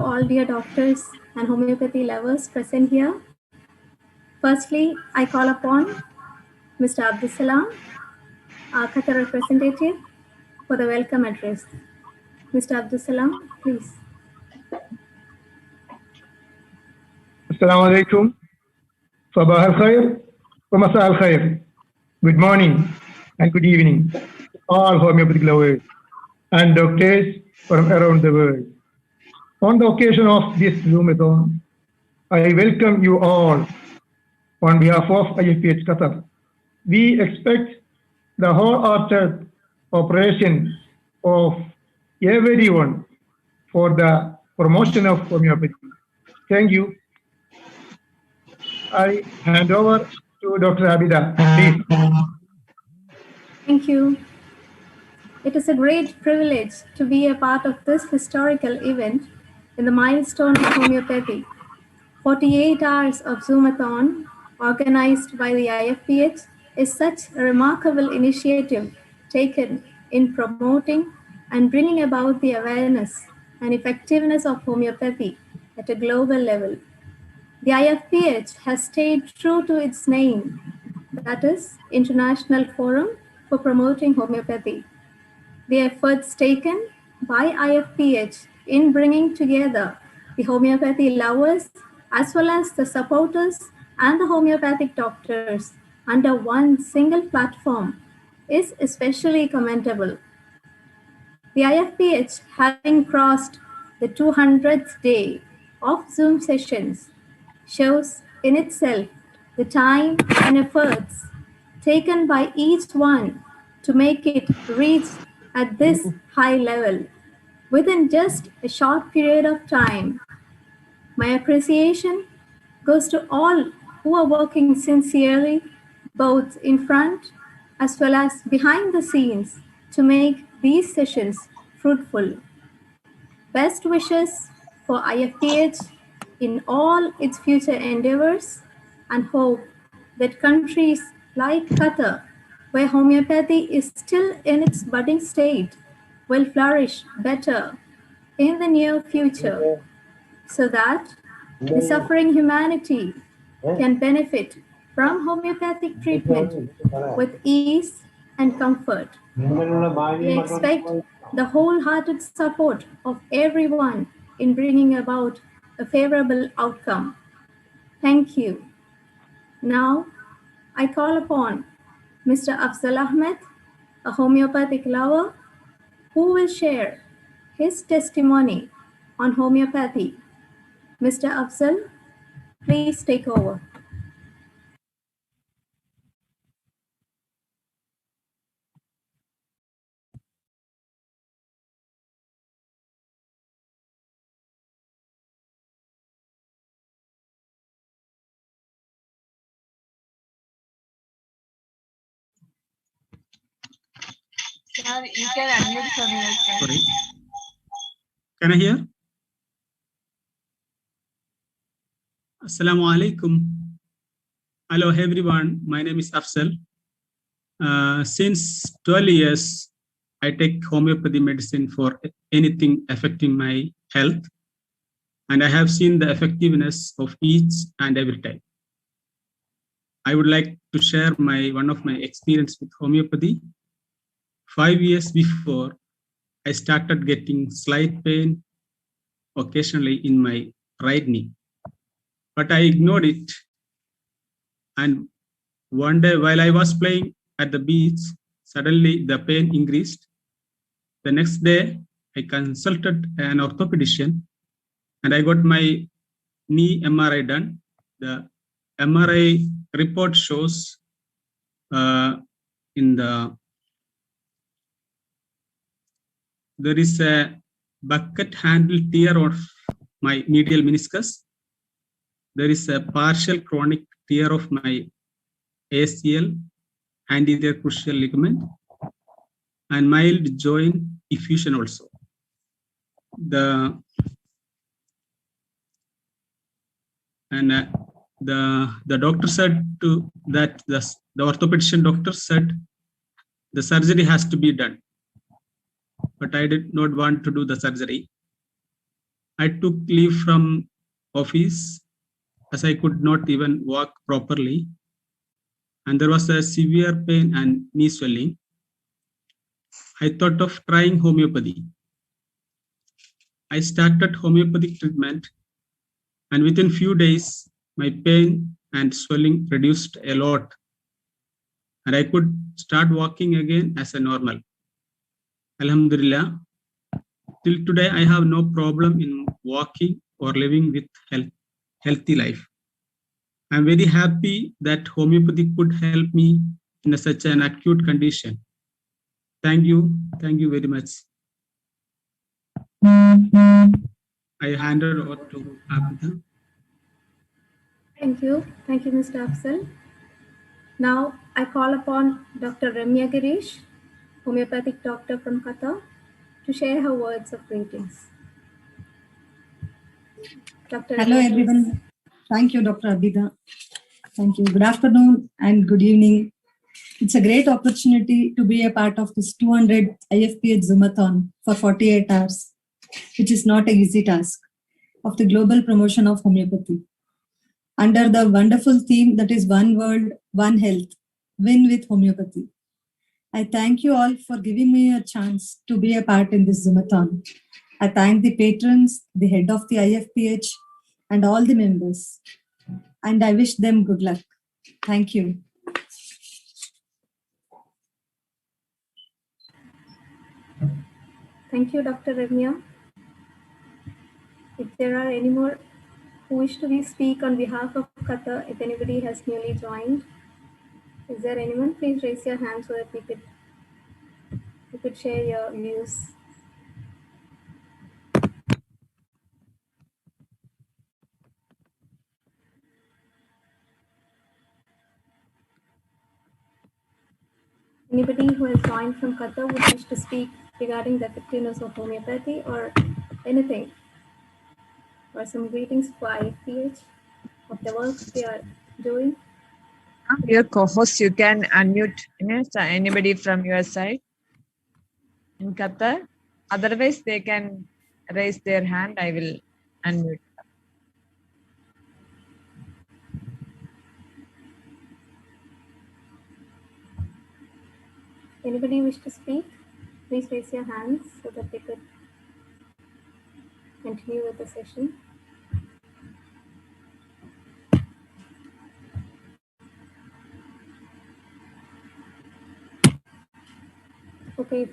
all dear doctors and homeopathy lovers present here. Firstly, I call upon Mr. Abdul Salam, our Qatar representative, for the welcome address. Mr. Abdul Salam, please. Assalamu alaikum. Sabah al-khair wa masa al-khair. Good morning and good evening to all homeopathic lovers and doctors from around the world. On the occasion of this Zoomathon, I welcome you all on behalf of IFPH Qatar. We expect the wholehearted cooperation of everyone for the promotion of homeopathy. Thank you. I hand over to Dr. Abida, please. Thank you. It is a great privilege to be a part of this historical event in the milestone of homeopathy. 48 hours of Zoomathon, organized by the IFPH, is such a remarkable initiative taken in promoting and bringing about the awareness and effectiveness of homeopathy at a global level. The IFPH has stayed true to its name, that is, International Forum for Promoting Homeopathy. The efforts taken by IFPH in bringing together the homeopathy lovers as well as the supporters and the homeopathic doctors under one single platform is especially commendable. The IFPH, having crossed the 200th day of Zoom sessions, shows in itself the time and efforts taken by each one to make it reach at this high level within just a short period of time. My appreciation goes to all who are working sincerely, both in front as well as behind the scenes, to make these sessions fruitful. Best wishes for IFPH in all its future endeavors, and hope that countries like Qatar, where homeopathy is still in its budding state, will flourish better in the near future, so that the suffering humanity can benefit from homeopathic treatment with ease and comfort. We expect the wholehearted support of everyone in bringing about a favorable outcome. Thank you. Now, I call upon Mr. Afzal Ahmed, a homeopathic lover, who will share his testimony on homeopathy. Mr. Afzal, please take over. Sir, you can unmute from your side. Sorry. Can I hear? Assalamu alaikum. Hello everyone. My name is Afzal. Since 12 years, I take homeopathy medicine for anything affecting my health, and I have seen the effectiveness of each and every time. I would like to share one of my experience with homeopathy. 5 years before, I started getting slight pain occasionally in my right knee, but I ignored it. And one day while I was playing at the beach, suddenly the pain increased. The next day, I consulted an orthopedician and I got my knee MRI done. The MRI report shows there is a bucket handle tear of my medial meniscus. There is a partial chronic tear of my ACL, anterior cruciate ligament, and mild joint effusion also. The doctor said that the orthopedician doctor said the surgery has to be done, but I did not want to do the surgery. I took leave from office as I could not even walk properly, and there was a severe pain and knee swelling. I thought of trying homeopathy. I started homeopathic treatment, and within few days, my pain and swelling reduced a lot, and I could start walking again as a normal. Alhamdulillah, till today I have no problem in walking or living with healthy life. I'm very happy that homeopathy could help me in such an acute condition. Thank you very much. I handed over to Abida. Thank you, Mr. Afzal. Now I call upon Dr. Ramya Girish, homeopathic doctor from Qatar, to share her words of greetings. Dr. Hello Ramya, everyone. please. Thank you, Dr. Abida. Thank you. Good afternoon and good evening. It's a great opportunity to be a part of this 200 IFPH Zoomathon for 48 hours, which is not an easy task, of the global promotion of homeopathy. Under the wonderful theme that is One World, One Health, Win with Homeopathy. I thank you all for giving me a chance to be a part in this Zoomathon. I thank the patrons, the head of the IFPH, and all the members. And I wish them good luck. Thank you. Thank you, Dr. Ramya. If there are any more who wish to speak on behalf of Qatar, if anybody has newly joined, is there anyone? Please raise your hand so that you could share your views. Anybody who has joined from Qatar would wish to speak regarding the effectiveness of homeopathy or anything, or some greetings for IFPH of the work they are doing. Your co-host, you can unmute anybody from your side in Qatar. Otherwise, they can raise their hand. I will unmute. Anybody wish to speak? Please raise your hands so that we could continue with the session. Okay,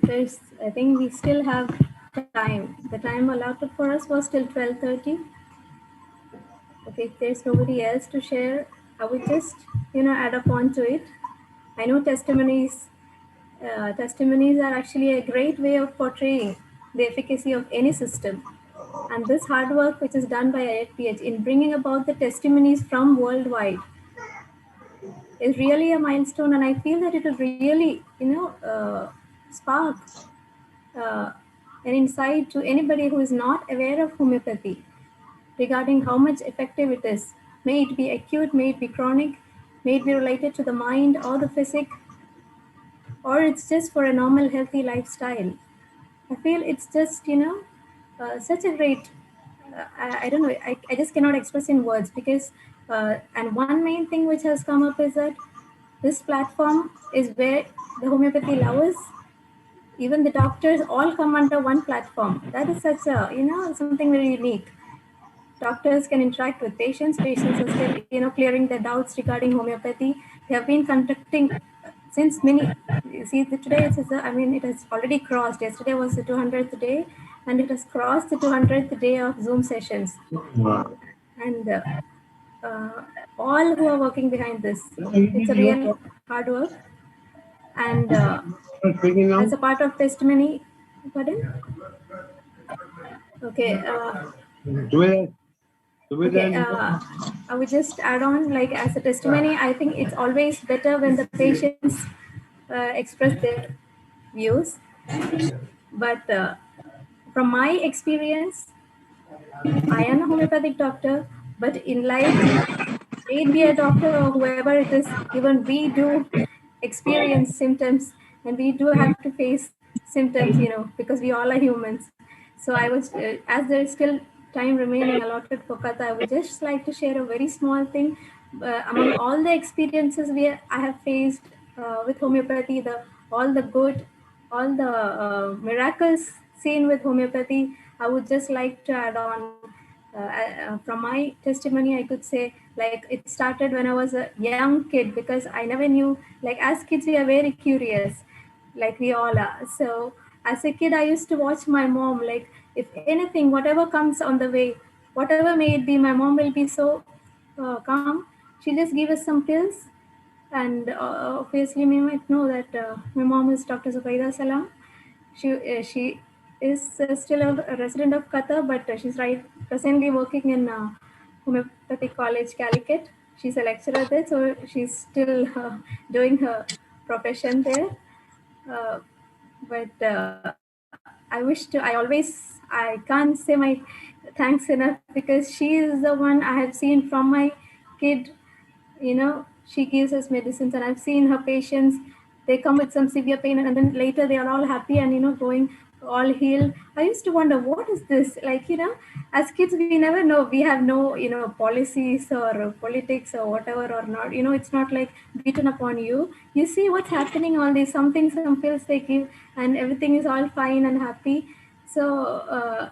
I think we still have time. The time allotted for us was till 12:30. Okay, if there's nobody else to share, I would just, add up on to it. I know testimonies are actually a great way of portraying the efficacy of any system. And this hard work which is done by IFPH in bringing about the testimonies from worldwide is really a milestone. And I feel that it will really, spark an insight to anybody who is not aware of homeopathy regarding how much effective it is. May it be acute, may it be chronic, may it be related to the mind or the physic, or it's just for a normal healthy lifestyle. I feel it's just, such a great, I don't know, I just cannot express in words because, and one main thing which has come up is that this platform is where the homeopathy lovers, even the doctors, all come under one platform. That is such a, something very unique. Doctors can interact with patients are still, clearing their doubts regarding homeopathy. They have been conducting since many, today it has already crossed. Yesterday was the 200th day and it has crossed the 200th day of Zoom sessions. Wow. And all who are working behind this, it's a real hard work. And as a part of testimony, pardon? Okay. Okay, I would just add on, like as a testimony, I think it's always better when the patients express their views. But from my experience, I am a homeopathic doctor, but in life, may it be a doctor or whoever it is, even we do experience symptoms and we do have to face symptoms, because we all are humans. So I was, as there is still time remaining allotted for Qatar, I would just like to share a very small thing. Among all the experiences I have faced with homeopathy, all the good, all the miracles seen with homeopathy, I would just like to add on. From my testimony, I could say, like, it started when I was a young kid, because I never knew, like, as kids we are very curious, like we all are. So as a kid I used to watch my mom, like, if anything, whatever comes on the way, whatever may it be, my mom will be so calm. She just give us some pills. And obviously you might know that my mom is Dr. Zubaida Salam. She is still a resident of Qatar, but she's presently working in Homeopathy College, Calicut. She's a lecturer there, so she's still doing her profession there. Uh, but I can't say my thanks enough, because she is the one I have seen from my kid. She gives us medicines, and I've seen her patients. They come with some severe pain, and then later they are all happy and going all healed. I used to wonder, what is this, like, as kids we never know, we have no policies or politics or whatever, or not, it's not like beaten upon you. You see what's happening, all these something, some pills they give, and everything is all fine and happy. So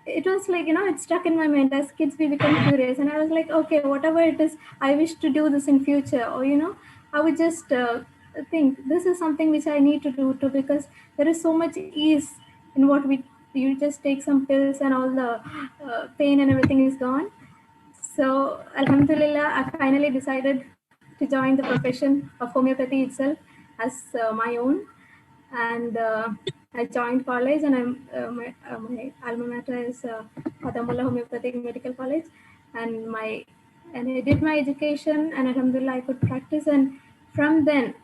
it was like, it stuck in my mind. As kids we become curious, and I was like, okay, whatever it is, I wish to do this in future. Or I would just think this is something which I need to do too, because there is so much ease in what we you just take some pills and all the pain and everything is gone. So alhamdulillah, I finally decided to join the profession of homeopathy itself as my own. And I joined college, and my alma mater is Fatahullah Homeopathic Medical College, and I did my education, and alhamdulillah I could practice. And from then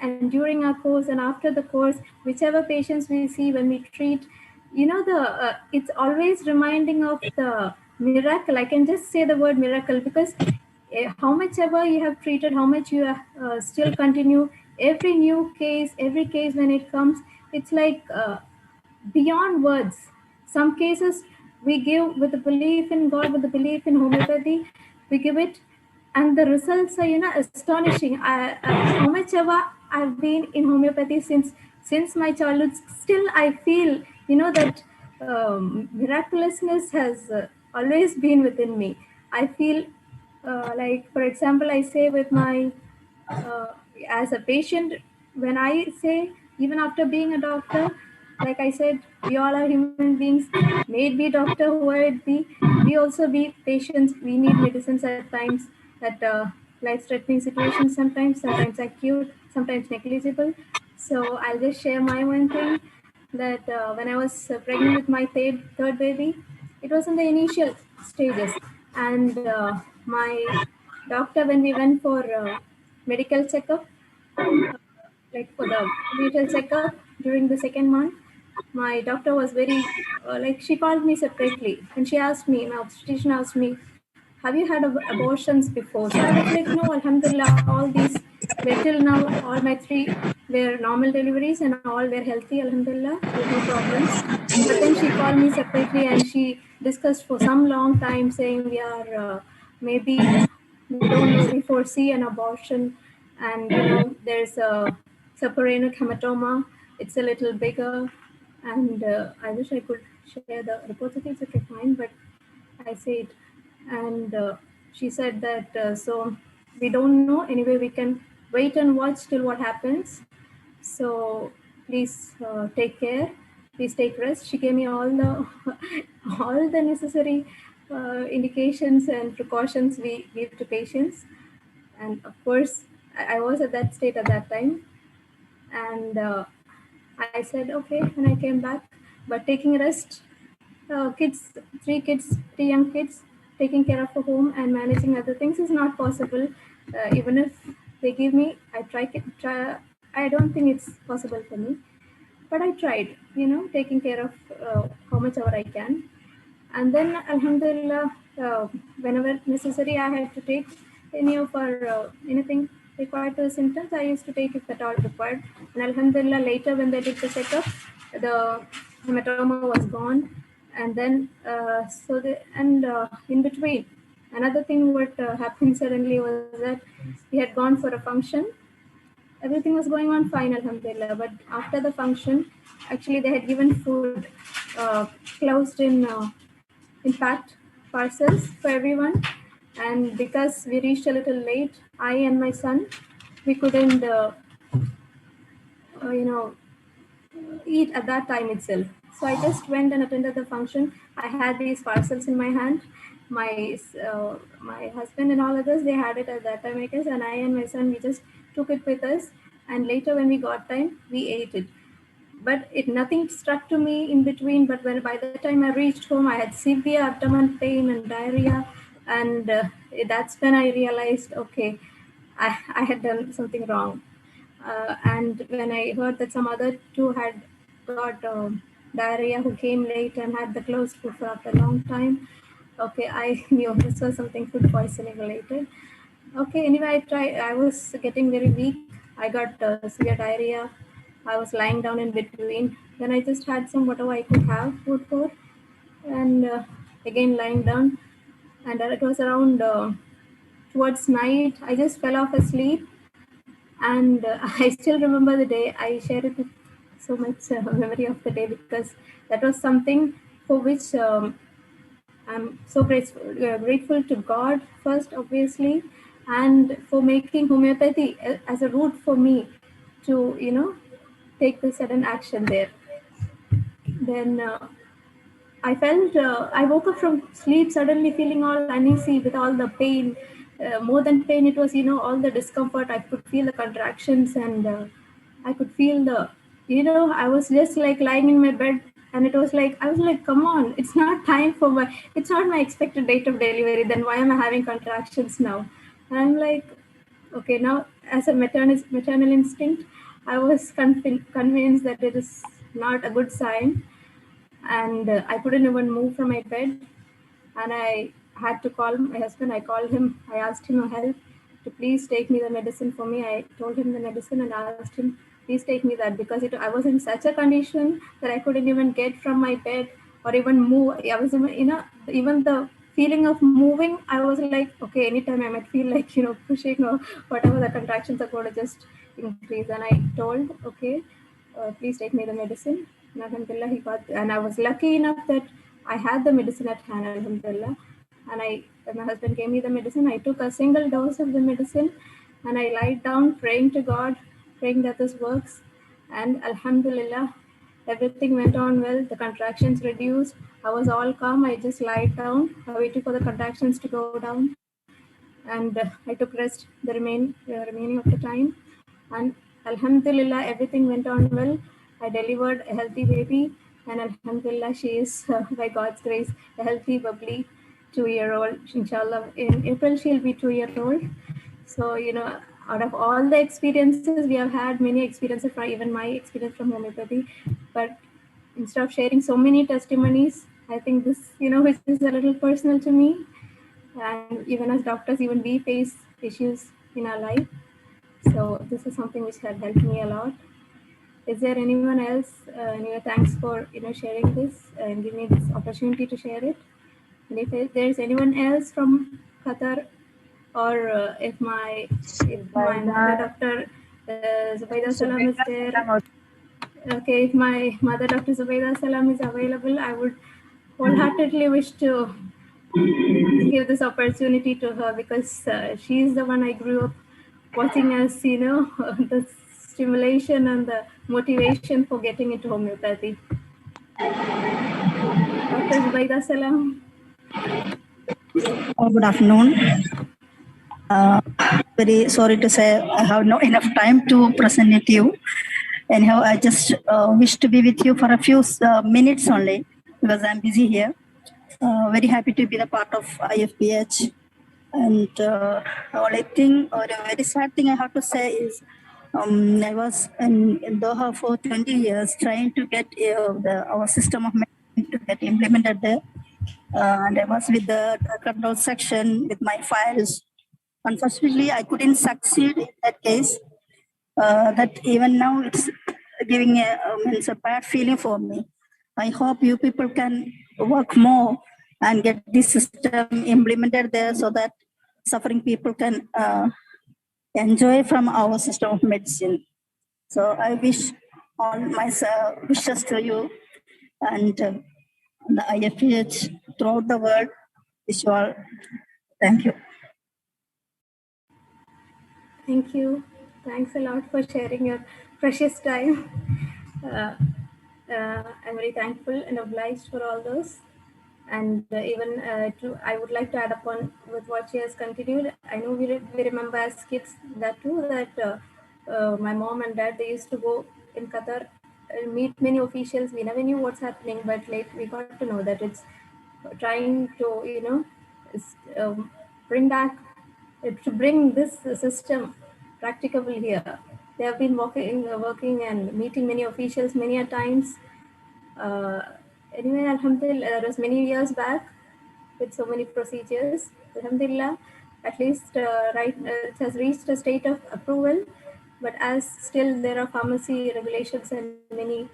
and during our course and after the course, whichever patients we see when we treat, it's always reminding of the miracle. I can just say the word miracle, because how much ever you have treated, how much you still continue. Every new case, every case when it comes, it's like beyond words. Some cases we give with the belief in God, with the belief in homeopathy, we give it, and the results are astonishing. How much ever I've been in homeopathy since my childhood, still I feel that miraculousness has always been within me. I feel like, for example, I say with my as a patient, when I say, even after being a doctor, like I said, we all are human beings, may it be doctor, whoever it be, we also be patients. We need medicines at times, at life-threatening situations, sometimes acute, sometimes negligible. So I'll just share my one thing, that when I was pregnant with my third baby, it was in the initial stages. And my doctor, when we went for medical checkup, like for the prenatal checkup during the second month, my doctor was very, like, she called me separately, and she asked me, my obstetrician asked me, have you had abortions before? So I was like, no, alhamdulillah, all these were till now, all my three were normal deliveries, and all were healthy, alhamdulillah, with no problems. But then she called me separately, and she discussed for some long time, saying we are maybe, we don't know, we foresee an abortion, and there's a subarachnoid hematoma. It's a little bigger, and I wish I could share the reports. I think it's okay, fine, but I say it. And she said that so we don't know. Anyway, we can wait and watch till what happens. So please take care. Please take rest. She gave me all the all the necessary indications and precautions we give to patients. And of course, I was at that state at that time, and I said okay when I came back. But taking rest, three young kids, taking care of a home and managing other things is not possible. Even if they give me, I try. I don't think it's possible for me, but I tried. Taking care of how much ever I can, and then alhamdulillah, whenever necessary, I had to take any of our anything required to the symptoms. I used to take if at all required, and alhamdulillah, later when they did the checkup, the hematoma was gone, and then in between, another thing what happened suddenly was that we had gone for a function. Everything was going on fine, alhamdulillah, but after the function, actually they had given food closed in packed parcels for everyone, and because we reached a little late, I and my son, we couldn't you know eat at that time itself. So I just went and attended the function. I had these parcels in my hand. My husband and all others, they had it at that time, I guess, and I and my son, we just took it with us. And later, when we got time, we ate it. But it nothing struck to me in between. But when by the time I reached home, I had severe abdomen pain and diarrhea, and that's when I realized, okay, I had done something wrong. And when I heard that some other two had got diarrhea who came late and had the closed food for after a long time, okay, I knew this was something food poisoning related. Okay, anyway, I was getting very weak. I got severe diarrhea. I was lying down in between. Then I just had some whatever I could have food for, and again lying down. And it was around towards night. I just fell off asleep, and I still remember the day. I share it with so much memory of the day because that was something for which I'm so grateful to God first, obviously, and for making homeopathy as a route for me to, take the sudden action there. Then I woke up from sleep suddenly feeling all uneasy with all the pain. More than pain, it was, all the discomfort. I could feel the contractions, and I could feel I was just like lying in my bed, and I was like, come on, it's not time it's not my expected date of delivery. Then why am I having contractions now? And I'm like, okay, now as a maternal instinct, I was convinced that it is not a good sign, and I couldn't even move from my bed. And I had to call my husband. I called him. I asked him for help to please take me the medicine for me. I told him the medicine and asked him, please take me that, because I was in such a condition that I couldn't even get from my bed or even move. I was even the feeling of moving, I was like, okay, anytime I might feel like, pushing or whatever, the contractions are going to just increase. And I told, okay, please take me the medicine. And alhamdulillah, he got, and I was lucky enough that I had the medicine at hand, alhamdulillah. And when my husband gave me the medicine, I took a single dose of the medicine, and I lied down praying to God, praying that this works. And alhamdulillah, everything went on well. The contractions reduced. I was all calm. I just lied down, waiting for the contractions to go down. And I took rest the remaining of the time. And alhamdulillah, everything went on well. I delivered a healthy baby, and alhamdulillah, she is, by God's grace, a healthy, bubbly 2-year-old. Inshallah, in April, she'll be 2-year-old. So, out of all the experiences, we have had many experiences, from even my experience from homeopathy. But instead of sharing so many testimonies, I think this, which is a little personal to me. And even as doctors, even we face issues in our life. So this is something which had helped me a lot. Is there anyone else? Anyway, thanks for sharing this and giving me this opportunity to share it. And if there's anyone else from Qatar, or if my mother Dr. Zubaida Salam is there, okay, if my mother Dr. Zubaida Salam is available, I would wholeheartedly wish to give this opportunity to her, because she is the one I grew up watching as, the stimulation and the motivation for getting into homeopathy. Dr. Zubaida Salam. Good afternoon. Very sorry to say I have not enough time to present it to you. Anyhow, I just wish to be with you for a few minutes only, because I'm busy here. Very happy to be the part of IFPH. And only thing, or a very sad thing I have to say is, I was in Doha for 20 years trying to get our system of medicine to get implemented there. And I was with the drug control section with my files. Unfortunately, I couldn't succeed in that case. That even now it's giving a bad feeling for me. I hope you people can work more and get this system implemented there so that suffering people can enjoy from our system of medicine. So I wish all my wishes to you and the IFPH throughout the world. Wish you all. Thank you. Thank you. Thanks a lot for sharing your precious time. Uh, I'm very thankful and obliged for all those. And I would like to add upon with what she has continued. I know we remember as kids that too, that my mom and dad, they used to go in Qatar and meet many officials. We never knew what's happening, but late we got to know that it's trying to, bring back, to bring this system practicable here. They have been working and meeting many officials many a times. Anyway, Alhamdulillah, that was many years back with so many procedures. Alhamdulillah, at least it has reached a state of approval, but as still there are pharmacy regulations and many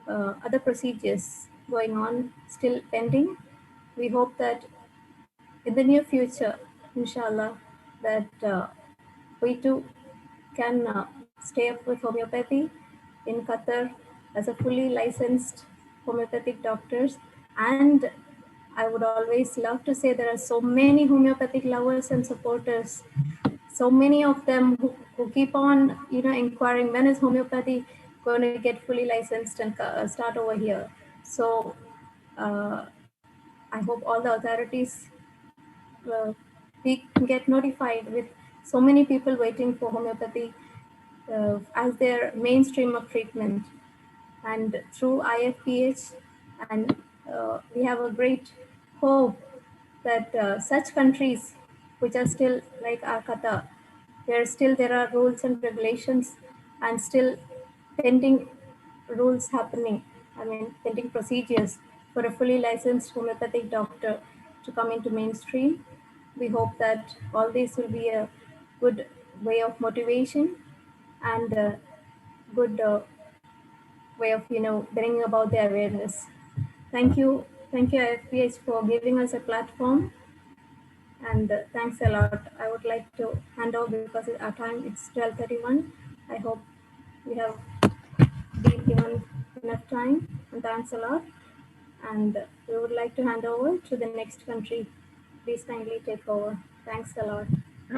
other procedures going on, still pending. We hope that in the near future, inshallah, that we too can stay up with homeopathy in Qatar as a fully licensed homeopathic doctors. And I would always love to say there are so many homeopathic lovers and supporters, so many of them who keep on, inquiring when is homeopathy going to get fully licensed and start over here. So I hope all the authorities we get notified with so many people waiting for homeopathy as their mainstream of treatment. And through IFPH, and we have a great hope that such countries which are still like our Qatar, there are rules and regulations and still pending rules happening. I mean, pending procedures for a fully licensed homeopathic doctor to come into mainstream. We hope that all this will be a good way of motivation and a good way of bringing about the awareness. Thank you, IFPH, for giving us a platform, and thanks a lot. I would like to hand over because our time it's 12:31. I hope we have been given enough time, and thanks a lot. And we would like to hand over to the next country. Please kindly take over. Thanks a lot.